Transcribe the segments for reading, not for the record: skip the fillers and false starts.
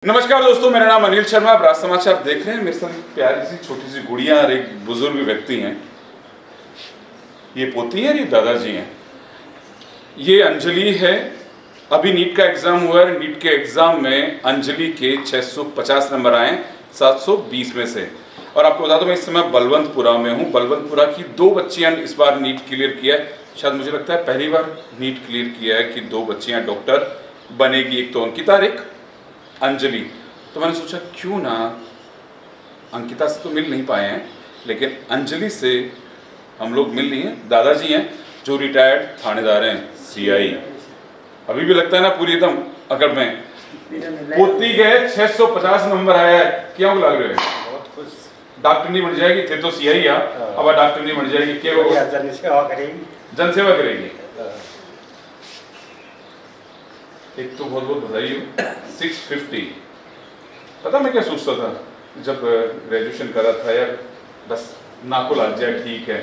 नमस्कार दोस्तों, मेरा नाम अनिल शर्मा। आप राज समाचार देख रहे हैं। मेरे साथ एक प्यारी सी छोटी सी गुड़िया और एक बुजुर्ग व्यक्ति हैं। ये पोती है और ये दादाजी हैं। ये अंजलि है। अभी नीट का एग्जाम हुआ है। नीट के एग्जाम में अंजलि के 650 नंबर आए 720 में से। और आपको बता दूं, मैं इस समय बलवंतपुरा में हूँ। बलवंतपुरा की 2 बच्चियां इस बार नीट क्लियर किया है। शायद मुझे लगता है पहली बार नीट क्लियर किया है कि 2 बच्चियां डॉक्टर बनेगी। एक तो अंकिता और एक अंजलि। तो मैंने सोचा क्यों ना, अंकिता से तो मिल नहीं पाए हैं लेकिन अंजलि से हम लोग मिल लिए हैं। दादाजी हैं जो रिटायर्ड थानेदार हैं, सीआई। अभी भी लगता है ना पूरी एकदम अगर में पोती गए 650 नंबर आया है। क्या लग रहे हैं? बहुत खुश। डॉक्टर नहीं बन जाएगी थे तो सीआई आ, अब डॉक्टर नहीं बन जाएगी। क्या वो जनसेवा करेगी। जनसेवा करेगी। एक तो बहुत बहुत बधाई हो। 650। पता मैं क्या सोचता था जब ग्रेजुएशन करा था, यार बस नाको लग जाए ठीक है।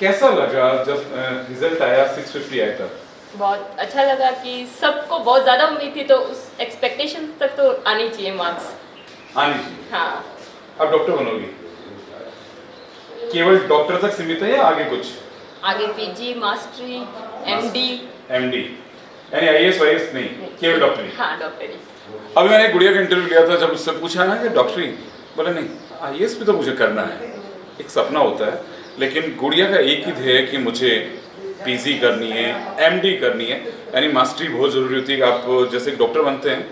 कैसा लगा जब रिजल्ट आया 650 आया था? बहुत अच्छा लगा कि सबको बहुत ज़्यादा उम्मीद थी, तो उस एक्सपेक्टेशन तक तो आनी चाहिए मार्क्स। आनी चाहिए। हाँ। अब डॉक्टर बनोगी? केवल डॉक्टर तक सीमित है या आगे कुछ? आगे पीजी, मास्टरी, एमडी। एमडी यानी आईएएस वाईएएस नहीं, केवल डॉक्टरी। हाँ, डॉक्टरी। अभी मैंने गुड़िया का इंटरव्यू लिया था। जब उससे पूछा ना कि डॉक्टरी, बोला नहीं आईएएस भी तो मुझे करना है, एक सपना होता है। लेकिन गुड़िया का एक ही ध्येय है कि मुझे पीजी करनी है, एमडी करनी है। यानी मास्टरी बहुत ज़रूरी होती है। आप जैसे डॉक्टर बनते हैं,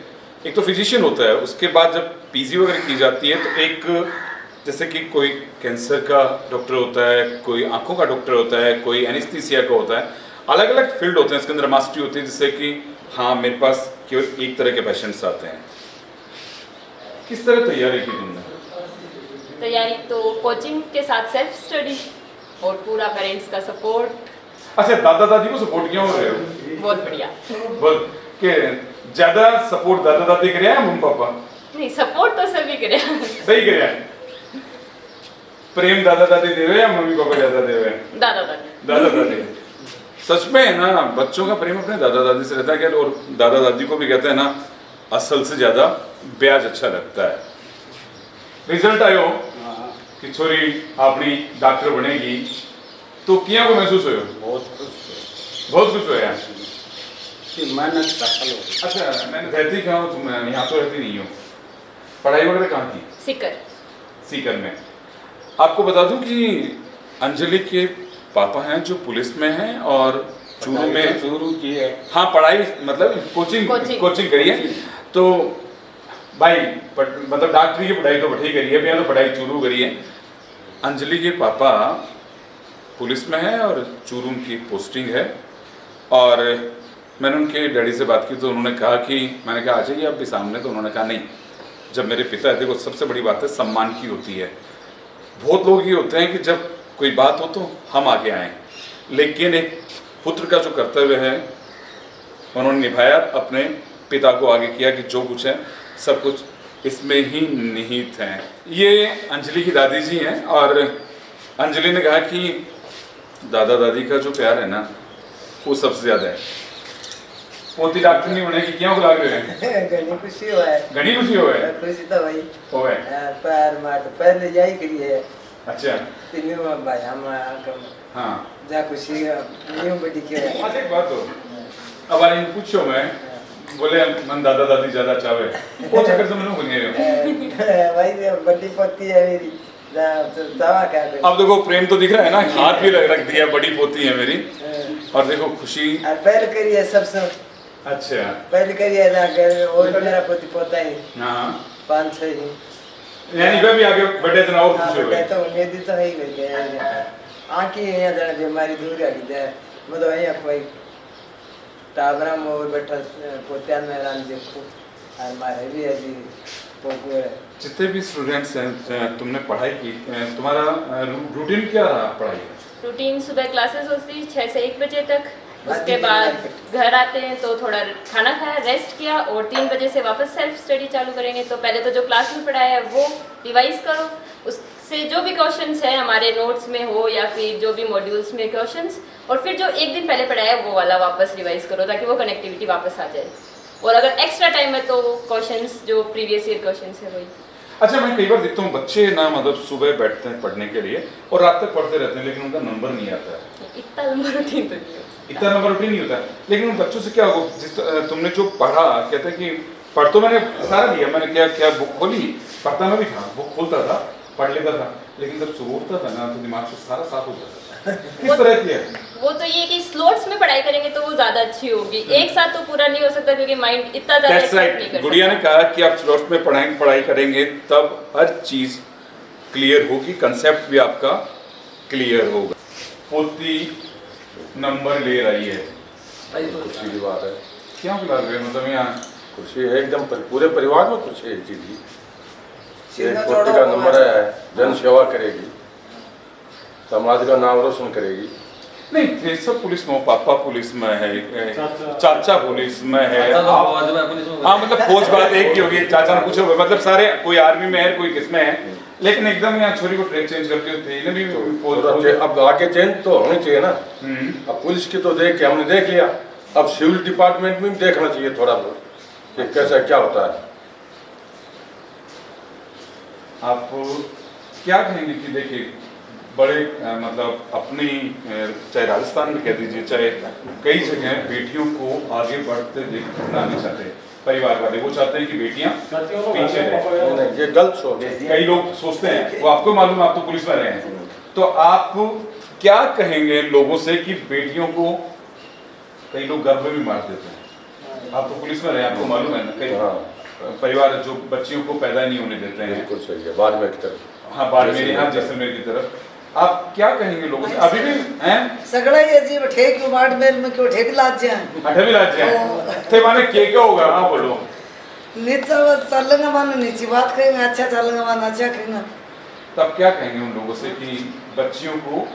एक तो फिजिशियन होता है, उसके बाद जब पीजी वगैरह की जाती है तो एक जैसे कि कोई कैंसर का डॉक्टर होता है, कोई आंखों का डॉक्टर होता है, कोई एनेस्थीसिया का होता है। अलग अलग फील्ड होते हैं, इसके अंदर मास्टरी होती है। जिससे कि हाँ, मेरे पास केवल एक तरह के पेशेंट्स आते हैं। किस तरह तैयारी की तुमने? तैयारी तो कोचिंग के साथ सेल्फ स्टडी और पूरा पेरेंट्स का सपोर्ट। अच्छा, दादा दादी को सपोर्ट किया हो रहे हो? बहुत बढ़िया। बहुत के ज्यादा सपोर्ट दादा दादी करे हैं मम्मी पापा? नहीं, सपोर्ट तो सभी करे। सही करे हैं। प्रेम दादा दादी देवे या मम्मी पापा ज्यादा देवे? दादा दादी। दादा दादी। सच में है ना, बच्चों का प्रेम अपने दादा दादी से रहता है। और दादा दादी को भी कहते हैं ना, असल से ज्यादा ब्याज अच्छा लगता है। रिजल्ट आयो कि छोरी अपनी डॉक्टर बनेगी तो किया को महसूस हो? बहुत खुश। बहुत कुछ होया कि मेहनत सफल हो। अच्छा, मैंने रहती कहाँ हो तुम? यहाँ तो रहती नहीं हो। पढ़ाई वगैरह कहाँ की? सीकर। सीकर में। आपको बता दूं कि अंजलि के पापा हैं जो पुलिस में हैं और चूरू में चूरू की है। हाँ, पढ़ाई मतलब कोचिंग करी है। तो भाई मतलब डॉक्टरी की पढ़ाई तो बढ़ी करी है, भैया तो पढ़ाई चूरू करी है। अंजलि के पापा पुलिस में है और चूरू की पोस्टिंग है। और मैंने उनके डैडी से बात की तो उन्होंने कहा कि, मैंने कहा आ जाइए आप भी सामने। तो उन्होंने कहा नहीं, जब मेरे पिता है, देखो सबसे बड़ी बात है सम्मान की होती है। बहुत लोग ये होते हैं कि जब कोई बात हो तो हम आगे आएँ, लेकिन एक पुत्र का जो कर्तव्य है उन्होंने निभाया, अपने पिता को आगे किया कि जो कुछ है सब कुछ इसमें ही निहित है। ये अंजलि की दादी जी हैं और अंजलि ने कहा कि दादा दादी का जो प्यार है ना, वो सबसे ज़्यादा है। पोती डॉक्टर नहीं बनेगी, क्या लग रहे हैं? घनी खुशी हो है। घनी खुशी हो है। खुशी तो भाई हो है। पैर मार तो पहले जाई करी है। अच्छा। तीनों भाई हम हाँ, जा खुशी न्यू बड़ी के। अच्छा एक बात हो, अब आने पूछो मैं बोले मन दादा दादी ज्यादा चाहे वो चक्कर से मैंने बने हो भाई बड़ी पोती है मेरी। जावा क्या करे। अब देखो प्रेम तो दिख रहा है ना, हाथ भी रख दिया। बड़ी पोती है मेरी और देखो खुशी। और पहले करिए सबसे। अच्छा, पहले करिए ना कर और मेरा पोती पोता ही। हाँ 5-6 ही। यानी वह भी आगे बड़े दिन और हाँ, खुश हो गए। तो उम्मीद तो है ही गई। आँखी यहाँ जाने बीमारी दूर आ गई है। मतलब यहाँ कोई टाबरा में और बैठा पोत्यान में रान देखो और मारे भी अभी पोको है। जितने भी स्टूडेंट्स हैं, तुमने पढ़ाई की, तुम्हारा रूटीन क्या रहा पढ़ाई? रूटीन सुबह क्लासेस होती 6 से 1 बजे तक। उसके बाद घर आते हैं तो थोड़ा खाना खाया, रेस्ट किया और 3 बजे से वापस सेल्फ स्टडी चालू करेंगे। तो पहले तो जो क्लास में पढ़ाया है वो रिवाइज करो, उससे जो भी क्वेश्चंस है हमारे नोट्स में हो या फिर जो भी मॉड्यूल्स में क्वेश्चंस, और फिर जो एक दिन पहले पढ़ाया है वो वाला वापस रिवाइज करो ताकि वो कनेक्टिविटी वापस आ जाए। और अगर एक्स्ट्रा टाइम है तो क्वेश्चंस जो प्रीवियस ईयर क्वेश्चंस है वही। अच्छा, मैं कई बार देखता हूँ बच्चे ना मतलब सुबह बैठते हैं पढ़ने के लिए और रात तक पढ़ते रहते हैं, लेकिन उनका नंबर नहीं आता है। इतना लंबा रूटीन तो नहीं होता। इतना नंबर रूटीन नहीं होता है, लेकिन उन बच्चों से क्या हो, जिस तुमने जो पढ़ा, कहते हैं कि पढ़ तो मैंने सारा लिया, मैंने क्या क्या बुक खोली, पढ़ता मैं भी था, बुक खोलता था, पढ़ लेता था, लेकिन जब सुबह उठता था ना तो दिमाग से सारा साफ हो जाता था। किस तरह की है वो तो ये कि स्लॉट्स में पढ़ाई करेंगे तो वो ज्यादा अच्छी होगी, एक साथ तो पूरा नहीं हो सकता क्योंकि माइंड इतना ज्यादा That's एक्सेप्ट right. नहीं कर गुड़िया ने सकता। कहा कि आप स्लॉट्स में पढ़ाई करेंगे तब हर चीज क्लियर होगी, कंसेप्ट भी आपका क्लियर होगा। पोती नंबर ले रही है, खुशी की बात है। क्या बुला रहे हैं, मतलब यहाँ खुशी है एकदम पूरे परिवार में खुशी है इस चीज की। सीधा एक पोती का नंबर है, जन सेवा करेगी, समाज का नाम रोशन करेगी। नहीं, ये सब पुलिस में हो, पापा पुलिस में है, चाचा पुलिस में है, हाँ मतलब फौज बात एक ही होगी, चाचा ने पूछा मतलब सारे, कोई आर्मी में है, कोई किसमें है, लेकिन एकदम यहाँ छोरी को ट्रैक चेंज करके थे ना भी फौज। अब आगे चेंज तो होनी चाहिए ना। अब पुलिस की तो देख के हमने देख लिया, अब सिविल डिपार्टमेंट में भी देखना चाहिए थोड़ा बहुत कि कैसा क्या होता है। आप क्या कहेंगे कि देखिए बड़े मतलब अपनी चाहे राजस्थान में कह दीजिए, चाहे कई जगह बेटियों को आगे बढ़ते देखना नहीं चाहते परिवार वाले, वो चाहते हैं कि बेटियां पीछे रहें। नहीं, ये गलत सोच है। कई लोग सोचते हैं, वो आपको मालूम है, आप तो पुलिस में रहे हैं, तो आप क्या कहेंगे लोगों से कि बेटियों को कई लोग गर्भ में भी मार देते हैं, आप तो पुलिस में रहे, आपको मालूम है ना, कई परिवार जो बच्चियों को पैदा नहीं होने देते हैं। बिल्कुल सही है, बाड़मेर की तरफ। हाँ, बाड़मेर, यहाँ जैसलमेर की तरफ, आप क्या कहेंगे लोगों से? अभी भी हैं सगड़ा ही अजीब ठेक क्यों बाड़मेर में क्यों ठेक लाज जाए अठे भी लाज जाए थे माने क्या होगा? हाँ बोलो। नीचा चलेंगे मानो नीची बात करेंगे, अच्छा चलेंगे मानो अच्छा करेंगे। तब क्या कहेंगे उन लोगों से कि बच्चियों को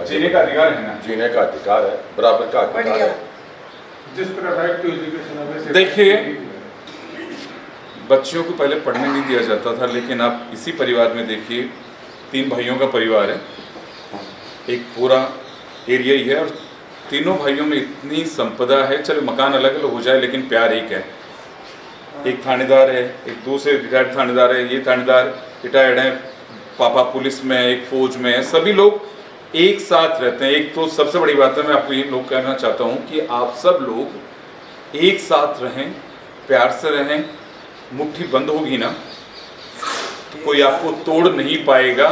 जीने का अधिकार है ना? जीने का अधिकार है, बराबर का अधिकार है। जिस तरह राइट टू एजुकेशन है, देखिए, बच्चियों को पहले पढ़ने नहीं दिया जाता था, लेकिन आप इसी परिवार में देखिए, 3 भाइयों का परिवार है, एक पूरा एरिया ही है, और तीनों भाइयों में इतनी संपदा है, चलो मकान अलग अलग हो जाए लेकिन प्यार एक है। एक थानेदार है, एक दूसरे रिटायर्ड थानेदार है, ये थानेदार रिटायर्ड है, पापा पुलिस में है, एक फौज में है, सभी लोग एक साथ रहते हैं। एक तो सबसे बड़ी बात है, मैं आपको ये लोग कहना चाहता हूँ कि आप सब लोग एक साथ रहें, प्यार से रहें, मुट्ठी बंद होगी ना तो कोई आपको तोड़ नहीं पाएगा,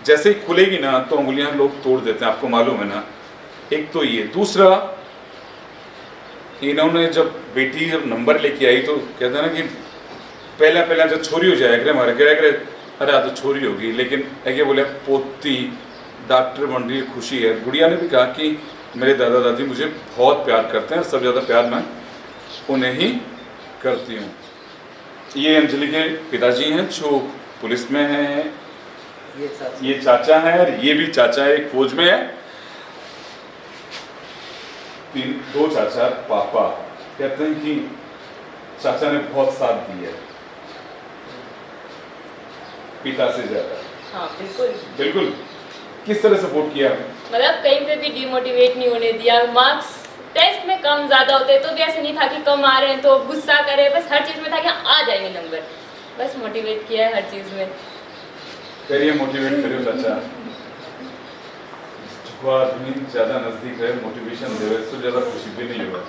जैसे ही खुलेगी ना तो उंगलियां लोग तोड़ देते हैं, आपको मालूम है ना। एक तो ये, दूसरा इन्होंने जब बेटी जब नंबर लेके आई तो कहते हैं ना कि पहला जब छोरी हो जाए हमारे क्या करे, अरे तो छोरी होगी, लेकिन ऐसे बोले पोती डॉक्टर बन रही है, खुशी है। गुड़िया ने भी कहा कि मेरे दादा दादी मुझे बहुत प्यार करते हैं और सबसे ज़्यादा प्यार मैं उन्हें ही करती हूँ। ये अंजलि के पिताजी हैं जो पुलिस में हैं, ये चाचा है, और ये भी चाचा है, एक फौज में है। 2 चाचा, पापा कहते हैं कि चाचा ने बहुत साथ दिया है पिता से ज्यादा। हाँ बिल्कुल बिल्कुल। किस तरह सपोर्ट किया? मतलब कहीं पे भी डिमोटिवेट नहीं होने दिया। मार्क्स टेस्ट में कम ज्यादा होते तो भी ऐसे नहीं था कि कम आ रहे हैं तो गुस्सा करे, बस हर चीज में था कि आ जाएंगे नंबर, बस मोटिवेट किया है हर चीज में। करिए, मोटिवेट करियो चाचा, जो आदमी ज्यादा नजदीक है मोटिवेशन देवे तो ज्यादा खुशी भी नहीं होगा।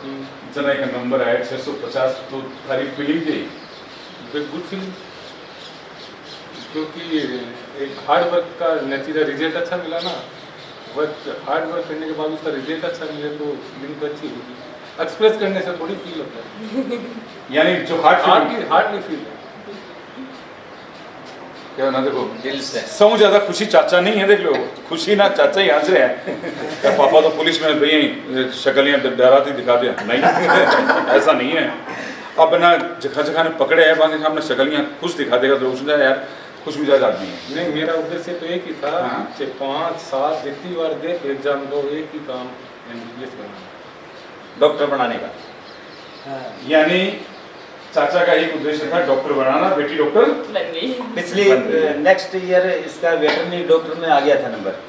जना एक नंबर आया 650 तो थारी फीलिंग थी, गुड फीलिंग, क्योंकि एक हार्ड वर्क का नतीजा रिजल्ट अच्छा मिला ना। हार्ड वर्क करने के बाद उसका रिजल्ट अच्छा मिले तो फीलिंग तो अच्छी होगी। एक्सप्रेस करने से थोड़ी फील होता है, यानी जो हार्डली फील क्या ना, देखो दिल से सौ ज्यादा खुशी चाचा नहीं है, देख लो खुशी ना चाचा ही हंस रहे हैं। पापा तो पुलिस में भैया शक्लियां डराती दिखा दिया, नहीं ऐसा नहीं है। अब ना जगह जगह ने पकड़े है, बाकी सामने शक्लियां खुश दिखा देगा तो उसने यार खुश मिजाज आदमी है। नहीं, मेरा उद्देश्य तो एक ही था, 5-7 जितनी बार दे एग्जाम दो, एक ही काम एमबीबीएस करना, डॉक्टर बनाने का। यानी चाचा का एक उद्देश्य था डॉक्टर बनाना, बेटी डॉक्टर बन गई। पिछली नेक्स्ट ईयर इसका वेटरनरी डॉक्टर में आ गया था नंबर।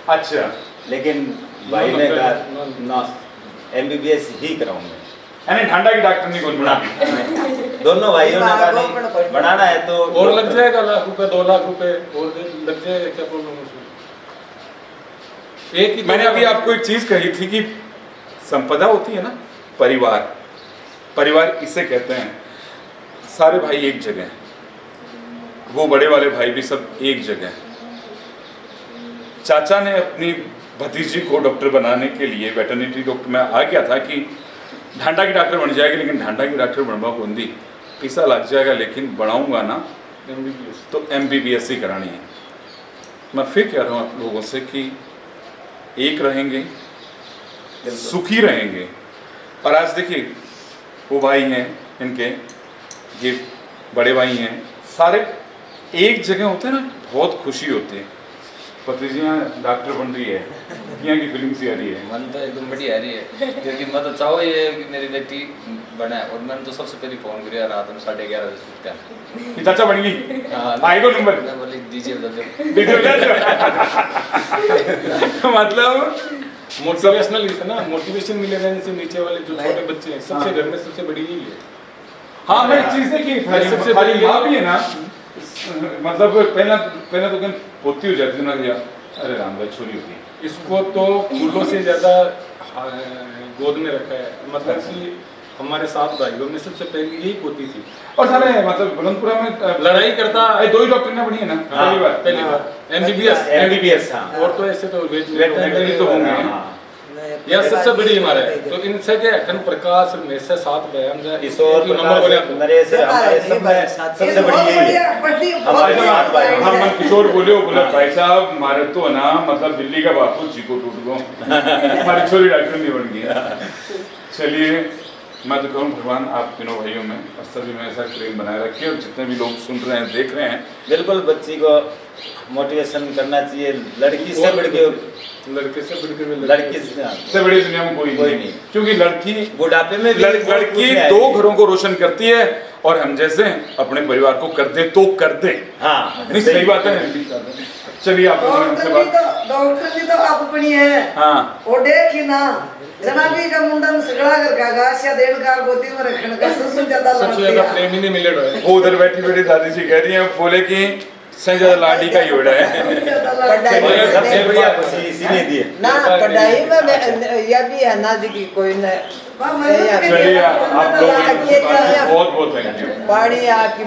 अच्छा, लेकिन भाई ने कहा एमबीबीएस ही कराऊंगा। यानी ढांडा की डॉक्टर नहीं कौन बना दोनों भाइयों ने कहा बनाना है तो और लग जाएगा लाख रुपए 2 लाख रुपए और लग जाएगा, क्या प्रॉब्लम है उसमें? एक ही मैंने अभी आपको एक चीज कही थी कि संपदा होती है ना, परिवार, परिवार इसे कहते हैं। सारे भाई एक जगह हैं, वो बड़े वाले भाई भी सब एक जगह हैं। चाचा ने अपनी भतीजी को डॉक्टर बनाने के लिए वेटरनिटी डॉक्टर में आ गया था कि ढांडा की डॉक्टर बन जाएगी, लेकिन ढांडा की डॉक्टर बनवा कौन दी, पैसा लग जाएगा, लेकिन बनाऊंगा ना MBBS। तो MBBS ही करानी है। मैं फिर कह रहा हूँ आप लोगों से कि एक रहेंगे, सुखी रहेंगे। और आज देखिए वो भाई हैं इनके, ये बड़े भाई हैं, सारे एक जगह होते हैं ना, बहुत खुशी होती है। भतीजियाँ डॉक्टर बन रही है, यहाँ की फीलिंग सी आ रही है। मन तो एकदम बढ़िया आ रही है, क्योंकि मैं तो चाहो ये कि मेरी बेटी बने। और मैंने तो सबसे पहले फोन किया रात में 11:30 बजे सुत कर। कि चाचा बन गई, हाँ, भाई को नंबर मैं बोली दीजिए बता दो। दीदी बता दो। मतलब मोटिवेशनल है ना, मोटिवेशन मिलेगा इनसे। नीचे वाले जो छोटे बच्चे हैं, सबसे घर में सबसे बड़ी यही है। हाँ, मैं एक चीज देखी, सबसे हमारी बड़ी माँ भी है ना, मतलब पहला तो क्या पोती हो जाती है ना, या अरे राम भाई छोरी होती है। इसको तो फूलों से ज्यादा गोद में रखा है। मतलब कि हमारे 7 भाइयों में सबसे पहली यही पोती थी। और सारे मतलब बुलंदपुरा में लड़ाई करता ये 2 ही डॉक्टर ने बनी है ना, पहली बार MBBS। हाँ और तो ऐसे तो वेटरनरी तो होंगे। यह सबसे बड़ी हमारे। तो इनसे क्या अखंड प्रकाश में से 7 बयान जाए किशोर नंबर बोले प्रकाश नरेश हमारे सब में सबसे बड़ी यही है। हमारे 7 भाई हम मन किशोर बोले भाई साहब हमारे तो ना, मतलब दिल्ली का बापू जी को टूट गो, हमारी छोरी डॉक्टर नहीं बन गई। चलिए, मैं तो कहूँ भगवान आप तीनों भाइयों में और सभी में ऐसा प्रेम बनाए रखिए, और जितने भी लोग सुन रहे हैं, देख रहे हैं, बिल्कुल बच्ची को मोटिवेशन करना चाहिए। लड़की से बढ़ के लड़के से बढ़ के लड़की इससे बड़ी दुनिया में कोई नहीं, क्योंकि लड़की बुढ़ापे में भी लड़की 2 घरों को रोशन करती है, और हम जैसे अपने परिवार को कर दे तो कर दे। हाँ नहीं, सही बात है। चलिए आप लोगों ने हमसे बात, डॉक्टर की तो आप अपनी है। हाँ, और देखी ना जनाबी का मुंडन सगड़ा कर गासिया देन का गोदी में रखने का सबसे ज्यादा सबसे ज्यादा प्रेम ही नहीं मिले है। वो उधर बैठी बैठी दादी जी कह रही हैं, बोले कि सबसे ज्यादा लाडी का ही उड़ा है। सबसे बढ़िया खुशी इसीलिए दी है ना पढ़ाई में यह भी है ना जी कि कोई न चलिए आप लोग बहुत बहुत थैंक यू। पढ़ी आपकी